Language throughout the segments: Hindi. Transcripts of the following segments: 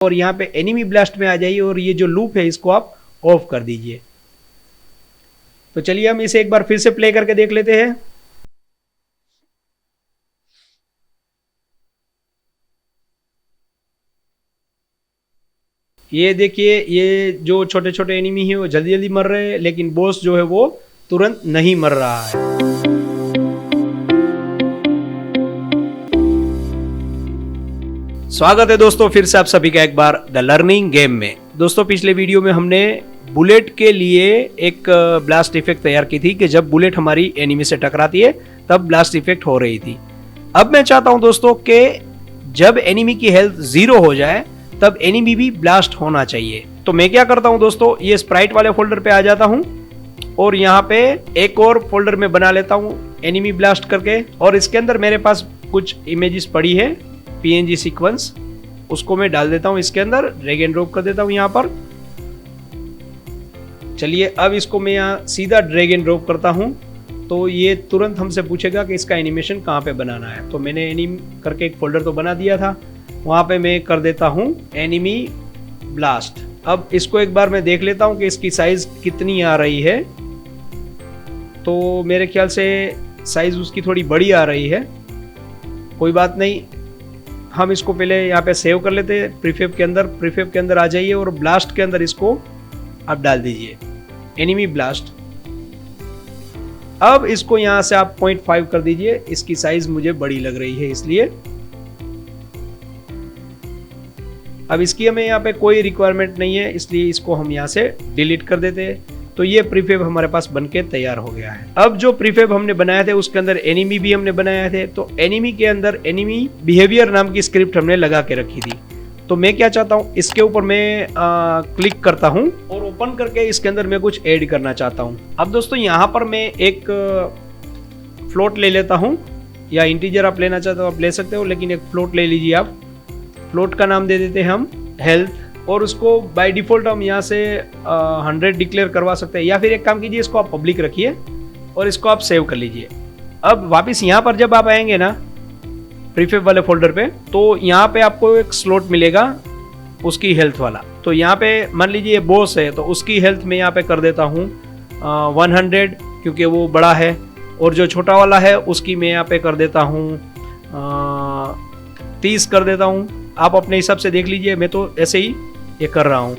और यहाँ पे एनिमी ब्लास्ट में आ जाइए और ये जो लूप है इसको आप ऑफ कर दीजिए। तो चलिए हम इसे एक बार फिर से प्ले करके देख लेते हैं। ये देखिए, ये जो छोटे छोटे एनिमी है वो जल्दी जल्दी मर रहे हैं, लेकिन बॉस जो है वो तुरंत नहीं मर रहा है। स्वागत है दोस्तों फिर से आप सभी का एक बार द लर्निंग गेम में। दोस्तों पिछले वीडियो में हमने बुलेट के लिए एक ब्लास्ट इफेक्ट तैयार की थी कि जब बुलेट हमारी एनिमी से टकराती है तब ब्लास्ट इफेक्ट हो रही थी। अब मैं चाहता हूं दोस्तों कि जब एनिमी की हेल्थ 0 हो जाए तब एनिमी भी ब्लास्ट होना चाहिए। तो मैं क्या करता हूं दोस्तों, ये स्प्राइट वाले फोल्डर पे आ जाता हूं और यहाँ पे एक और फोल्डर में बना लेता हूं एनिमी ब्लास्ट करके, और इसके अंदर मेरे पास कुछ इमेजेस पड़ी है PNG सीक्वेंस, उसको मैं डाल देता हूं इसके अंदर, ड्रैग एंड ड्रॉप कर देता हूं यहाँ पर। चलिए अब इसको मैं यहाँ सीधा ड्रैग एंड ड्रॉप करता हूं तो ये तुरंत हमसे पूछेगा कि इसका एनिमेशन कहाँ पे बनाना है। तो मैंने एनिम करके एक फोल्डर तो बना दिया था, वहाँ पे मैं कर देता हूँ एनिमी ब्लास्ट। अब इसको एक बार मैं देख लेता हूँ कि इसकी साइज कितनी आ रही है। तो मेरे ख्याल से साइज उसकी थोड़ी बड़ी आ रही है, कोई बात नहीं, हम इसको पहले यहाँ पे सेव कर लेते हैं प्रीफेब के अंदर। प्रीफेब के अंदर आ जाइए और ब्लास्ट के अंदर इसको आप डाल दीजिए एनिमी ब्लास्ट। अब इसको यहाँ से आप 0.5 कर दीजिए, इसकी साइज मुझे बड़ी लग रही है इसलिए। अब इसकी हमें यहाँ पे कोई रिक्वायरमेंट नहीं है, इसलिए इसको हम यहाँ से डिलीट कर देते हैं। तो ये प्रीफेब हमारे पास बनके तैयार हो गया है। अब जो प्रीफेब हमने बनाए थे उसके अंदर एनिमी भी हमने बनाए थे, तो एनिमी के अंदर एनिमी बिहेवियर नाम की स्क्रिप्ट हमने लगा के रखी थी। तो मैं क्या चाहता हूँ, इसके ऊपर मैं क्लिक करता हूँ और ओपन करके इसके अंदर मैं कुछ ऐड करना चाहता हूँ। अब दोस्तों यहाँ पर मैं एक फ्लोट ले लेता हूँ, या इंटीजर आप लेना चाहते हो आप ले सकते हो, लेकिन एक फ्लोट ले लीजिए आप। फ्लोट का नाम दे देते हैं हम हेल्थ, और उसको बाय डिफॉल्ट हम यहाँ से 100 डिक्लेयर करवा सकते हैं, या फिर एक काम कीजिए, इसको आप पब्लिक रखिए और इसको आप सेव कर लीजिए। अब वापस यहाँ पर जब आप आएंगे ना प्रीफेब वाले फोल्डर पे, तो यहाँ पे आपको एक स्लॉट मिलेगा उसकी हेल्थ वाला। तो यहाँ पे मान लीजिए ये बॉस है, तो उसकी हेल्थ मैं यहाँ पे कर देता हूँ 100 क्योंकि वो बड़ा है, और जो छोटा वाला है उसकी मैं यहाँ पे कर देता हूँ 30 कर देता हूँ। आप अपने हिसाब से देख लीजिए, मैं तो ऐसे ही ये कर रहा हूँ।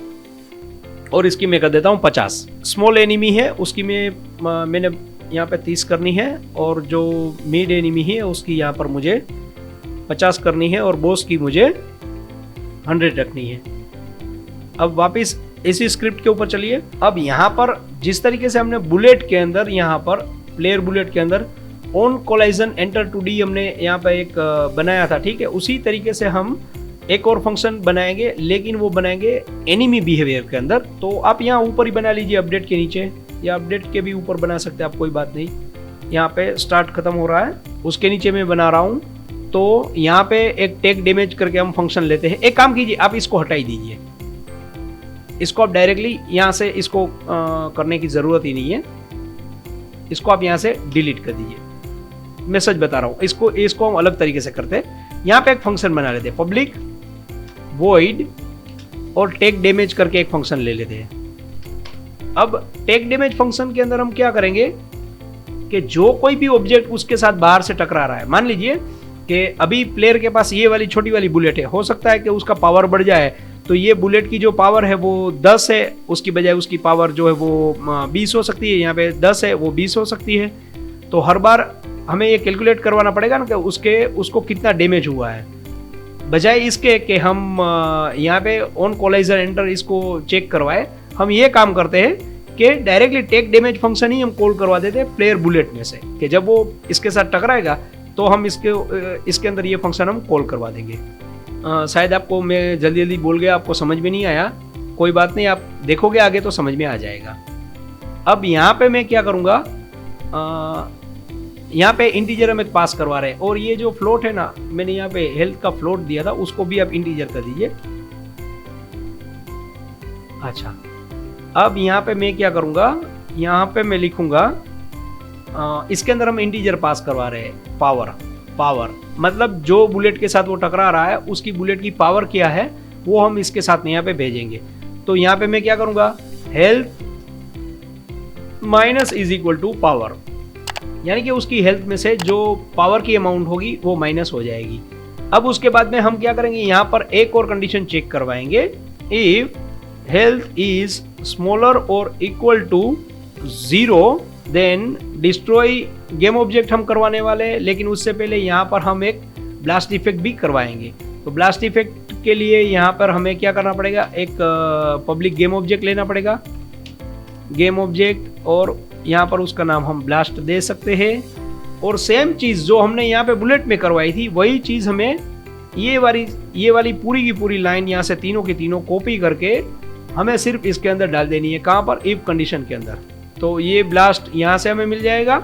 और इसकी मैं कर देता हूँ 50। स्मॉल एनिमी है उसकी मैंने यहाँ पे 30 करनी है, और जो मिड एनिमी है उसकी यहाँ पर मुझे 50 करनी है, और बॉस की मुझे 100 रखनी है। अब वापस इसी स्क्रिप्ट के ऊपर चलिए। अब यहाँ पर जिस तरीके से हमने बुलेट के अंदर, यहाँ पर प्लेयर बुलेट के अंदर ऑन कोलाइजन एंटर 2D हमने यहाँ पे एक बनाया था, ठीक है, उसी तरीके से हम एक और फंक्शन बनाएंगे, लेकिन वो बनाएंगे एनिमी बिहेवियर के अंदर। तो आप यहाँ ऊपर ही बना लीजिए अपडेट के नीचे, या अपडेट के भी ऊपर बना सकते हैं आप, कोई बात नहीं। यहाँ पे स्टार्ट खत्म हो रहा है, उसके नीचे मैं बना रहा हूँ। तो यहाँ पे एक टेक डैमेज करके हम फंक्शन लेते हैं। एक काम कीजिए, आप इसको हटाई दीजिए, इसको आप डायरेक्टली यहाँ से इसको करने की जरूरत ही नहीं है, इसको आप यहाँ से डिलीट कर दीजिए। मैं सच बता रहा हूँ, इसको हम अलग तरीके से करते हैं। यहाँ पे एक फंक्शन बना लेते हैं पब्लिक वॉइड, और टेक डैमेज करके एक फंक्शन ले लेते हैं। अब टेक डैमेज फंक्शन के अंदर हम क्या करेंगे कि जो कोई भी ऑब्जेक्ट उसके साथ बाहर से टकरा रहा है, मान लीजिए कि अभी प्लेयर के पास ये वाली छोटी वाली बुलेट है, हो सकता है कि उसका पावर बढ़ जाए, तो ये बुलेट की जो पावर है वो 10 है, उसकी बजाय उसकी पावर जो है वो 20 हो सकती है। यहाँ पे 10 है, वो 20 हो सकती है। तो हर बार हमें ये कैलकुलेट करवाना पड़ेगा ना कि उसको कितना डैमेज हुआ है, बजाय इसके कि हम यहाँ पे ऑन कोलाइजन एंटर इसको चेक करवाए। हम ये काम करते हैं कि डायरेक्टली टेक डैमेज फंक्शन ही हम कॉल करवा देते हैं प्लेयर बुलेट में से, कि जब वो इसके साथ टकराएगा तो हम इसके अंदर ये फंक्शन हम कॉल करवा देंगे। शायद आपको मैं जल्दी जल्दी बोल गया, आपको समझ में नहीं आया, कोई बात नहीं, आप देखोगे आगे तो समझ में आ जाएगा। अब यहाँ पे मैं क्या करूँगा, यहाँ पे इंटीजर हम एक पास करवा रहे हैं, और ये जो फ्लोट है ना, मैंने यहाँ पे हेल्थ का फ्लोट दिया था, उसको भी आप इंटीजर कर दीजिए। अच्छा, अब यहाँ पे मैं क्या करूँगा, यहाँ पे मैं लिखूंगा इसके अंदर हम इंटीजर पास करवा रहे हैं पावर मतलब जो बुलेट के साथ वो टकरा रहा है उसकी बुलेट की पावर क्या है वो हम इसके साथ में यहाँ पे भेजेंगे। तो यहाँ पे मैं क्या करूँगा, health minus is equal to power, यानी कि उसकी हेल्थ में से जो पावर की अमाउंट होगी वो माइनस हो जाएगी। अब उसके बाद में हम क्या करेंगे, यहाँ पर एक और कंडीशन चेक करवाएंगे, इफ हेल्थ इज स्मॉलर और equal to 0 then destroy game object हम करवाने वाले हैं। लेकिन उससे पहले यहाँ पर हम एक ब्लास्ट इफेक्ट भी करवाएंगे। तो ब्लास्ट इफेक्ट के लिए यहाँ पर हमें क्या करना पड़ेगा, एक पब्लिक गेम ऑब्जेक्ट लेना पड़ेगा, गेम ऑब्जेक्ट, और यहाँ पर उसका नाम हम ब्लास्ट दे सकते हैं। और सेम चीज़ जो हमने यहाँ पे बुलेट में करवाई थी वही चीज़ हमें ये वाली पूरी की पूरी लाइन यहाँ से तीनों की तीनों कॉपी करके हमें सिर्फ इसके अंदर डाल देनी है। कहाँ पर, इफ कंडीशन के अंदर। तो ये ब्लास्ट यहाँ से हमें मिल जाएगा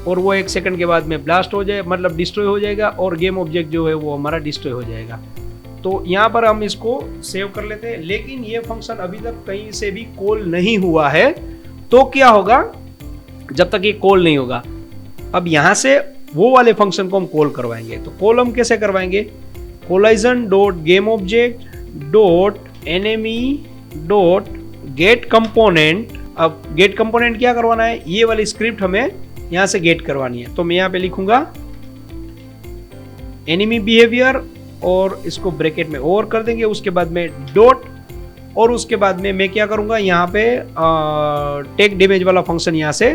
और वो 1 सेकंड के बाद में ब्लास्ट हो जाए, मतलब डिस्ट्रॉय हो जाएगा, और गेम ऑब्जेक्ट जो है वो हमारा डिस्ट्रॉय हो जाएगा। तो यहाँ पर हम इसको सेव कर लेते हैं। लेकिन ये फंक्शन अभी तक कहीं से भी कॉल नहीं हुआ है। तो क्या होगा, जब तक ये कॉल नहीं होगा, अब यहाँ से वो वाले फंक्शन को हम कॉल करवाएंगे। तो कॉल हम कैसे करवाएंगे, collision dot game object dot enemy dot gate component. अब गेट कंपोनेंट क्या करवाना है, ये वाली स्क्रिप्ट हमें यहाँ से गेट करवानी है। तो मैं यहाँ पे लिखूंगा एनिमी बिहेवियर और इसको ब्रैकेट में और कर देंगे, उसके बाद में डॉट, और उसके बाद में मैं क्या करूंगा, यहाँ पे टेक डैमेज वाला फंक्शन यहाँ से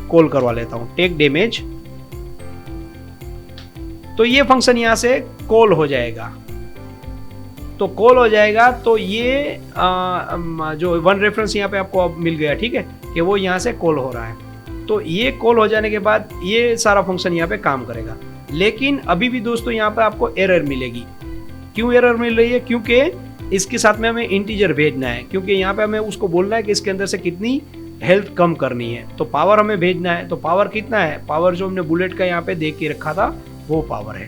कॉल करवा लेता हूँ, टेक डैमेज। तो ये फंक्शन यहाँ से कॉल हो जाएगा। तो कॉल हो जाएगा तो ये जो वन रेफरेंस यहाँ पे आपको अब मिल गया, ठीक है, कि वो यहाँ से कॉल हो रहा है। तो ये कॉल हो जाने के बाद ये सारा फंक्शन यहाँ पे काम करेगा। लेकिन अभी भी दोस्तों यहाँ पे आपको एरर मिलेगी। क्यों एरर मिल रही है, क्योंकि इसके साथ में हमें इंटीजर भेजना है, क्योंकि यहाँ पे हमें उसको बोलना है कि इसके अंदर से कितनी हेल्थ कम करनी है। तो पावर हमें भेजना है। तो पावर कितना है, पावर जो हमने बुलेट का यहाँ पे देख के रखा था वो पावर है।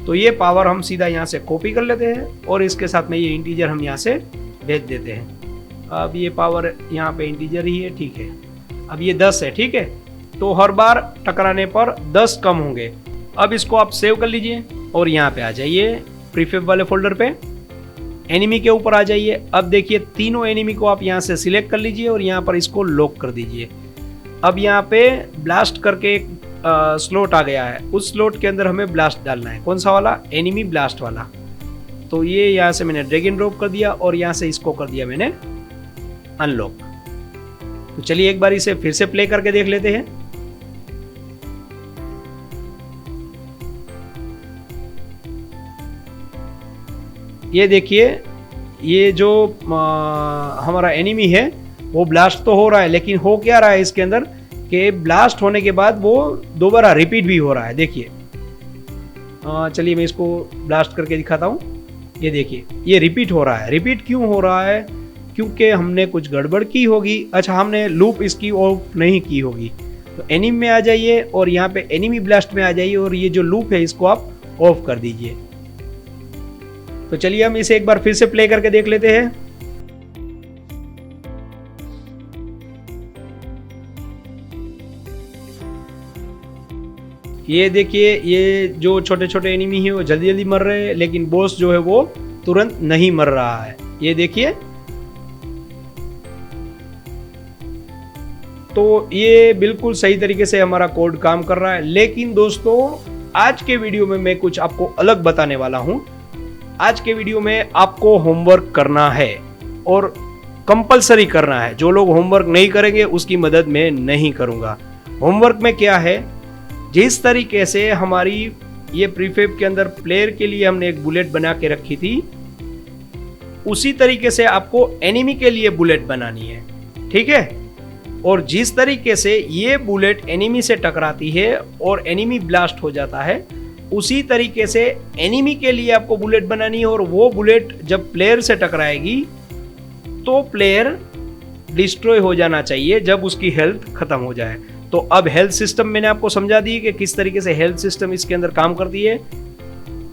तो ये पावर हम सीधा यहाँ से कॉपी कर लेते हैं और इसके साथ में ये इंटीजर हम यहाँ से भेज देते हैं। अब ये पावर यहाँ पे इंटीजर ही है, ठीक है। अब ये 10 है, ठीक है। तो हर बार टकराने पर 10 कम होंगे। अब इसको आप सेव कर लीजिए और यहाँ पे आ जाइए प्रीफेब वाले फोल्डर पे, एनिमी के ऊपर आ जाइए। अब देखिए तीनों एनिमी को आप यहाँ से सिलेक्ट कर लीजिए और यहाँ पर इसको लॉक कर दीजिए। अब यहाँ पे ब्लास्ट करके एक स्लॉट आ गया है, उस स्लॉट के अंदर हमें ब्लास्ट डालना है। कौन सा वाला, एनिमी ब्लास्ट वाला। तो ये यहाँ से मैंने ड्रैग एंड ड्रॉप कर दिया और यहाँ से इसको कर दिया मैंने अनलॉक। तो चलिए एक बार इसे फिर से प्ले करके देख लेते हैं। ये देखिए, ये जो हमारा एनिमी है वो ब्लास्ट तो हो रहा है, लेकिन हो क्या रहा है इसके अंदर कि ब्लास्ट होने के बाद वो दोबारा रिपीट भी हो रहा है। देखिए, चलिए मैं इसको ब्लास्ट करके दिखाता हूँ। ये देखिए, ये रिपीट हो रहा है। रिपीट क्यों हो रहा है, क्योंकि हमने कुछ गड़बड़ की होगी। अच्छा, हमने लूप इसकी ऑफ नहीं की होगी। तो एनिमी में आ जाइए और यहाँ पे एनिमी ब्लास्ट में आ जाइए और ये जो लूप है इसको आप ऑफ कर दीजिए। तो चलिए हम इसे एक बार फिर से प्ले करके देख लेते हैं। ये देखिए, ये जो छोटे छोटे एनिमी है वो जल्दी जल्दी मर रहे हैं, लेकिन बॉस जो है वो तुरंत नहीं मर रहा है। ये देखिए, तो ये बिल्कुल सही तरीके से हमारा कोड काम कर रहा है। लेकिन दोस्तों, आज के वीडियो में मैं कुछ आपको अलग बताने वाला हूं। आज के वीडियो में आपको होमवर्क करना है और कंपलसरी करना है। जो लोग होमवर्क नहीं करेंगे उसकी मदद मैं नहीं करूंगा। होमवर्क में क्या है, जिस तरीके से हमारी ये प्रीफेब के अंदर प्लेयर के लिए हमने एक बुलेट बना के रखी थी, उसी तरीके से आपको एनिमी के लिए बुलेट बनानी है, ठीक है। और जिस तरीके से ये बुलेट एनिमी से टकराती है और एनिमी ब्लास्ट हो जाता है, उसी तरीके से एनिमी के लिए आपको बुलेट बनानी है। और वो बुलेट जब प्लेयर से टकराएगी तो प्लेयर डिस्ट्रॉय हो जाना चाहिए जब उसकी हेल्थ खत्म हो जाए। तो अब हेल्थ सिस्टम मैंने आपको समझा दी कि किस तरीके से हेल्थ सिस्टम इसके अंदर काम करती है।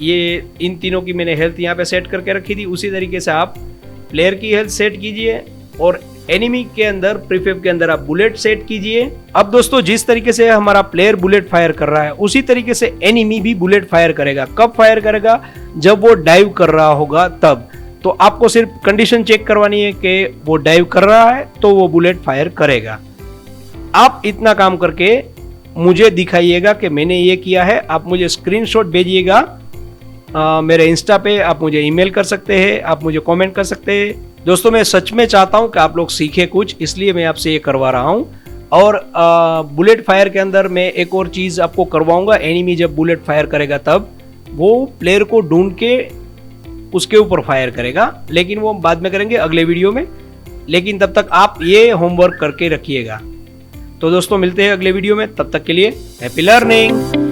ये इन तीनों की मैंने हेल्थ यहाँ पे सेट करके रखी थी। उसी तरीके से आप प्लेयर की हेल्थ सेट कीजिए और एनिमी के अंदर प्रीफेब के अंदर आप बुलेट सेट कीजिए। अब दोस्तों जिस तरीके से हमारा प्लेयर बुलेट फायर कर रहा है उसी तरीके से एनिमी भी बुलेट फायर करेगा। कब फायर करेगा? जब वो डाइव कर रहा होगा तब। तो आपको सिर्फ कंडीशन चेक करवानी है कि वो डाइव कर रहा है तो वो बुलेट फायर करेगा। आप इतना काम करके मुझे दिखाइएगा कि मैंने ये किया है। आप मुझे स्क्रीनशॉट भेजिएगा मेरे इंस्टा पे, आप मुझे ईमेल कर सकते हैं, आप मुझे कमेंट कर सकते हैं। दोस्तों मैं सच में चाहता हूं कि आप लोग सीखें कुछ, इसलिए मैं आपसे ये करवा रहा हूं। और बुलेट फायर के अंदर मैं एक और चीज़ आपको करवाऊंगा। एनिमी जब बुलेट फायर करेगा तब वो प्लेयर को ढूंढ के उसके ऊपर फायर करेगा, लेकिन वो बाद में करेंगे अगले वीडियो में। लेकिन तब तक आप ये होमवर्क करके रखिएगा। तो दोस्तों मिलते हैं अगले वीडियो में, तब तक के लिए हैप्पी लर्निंग।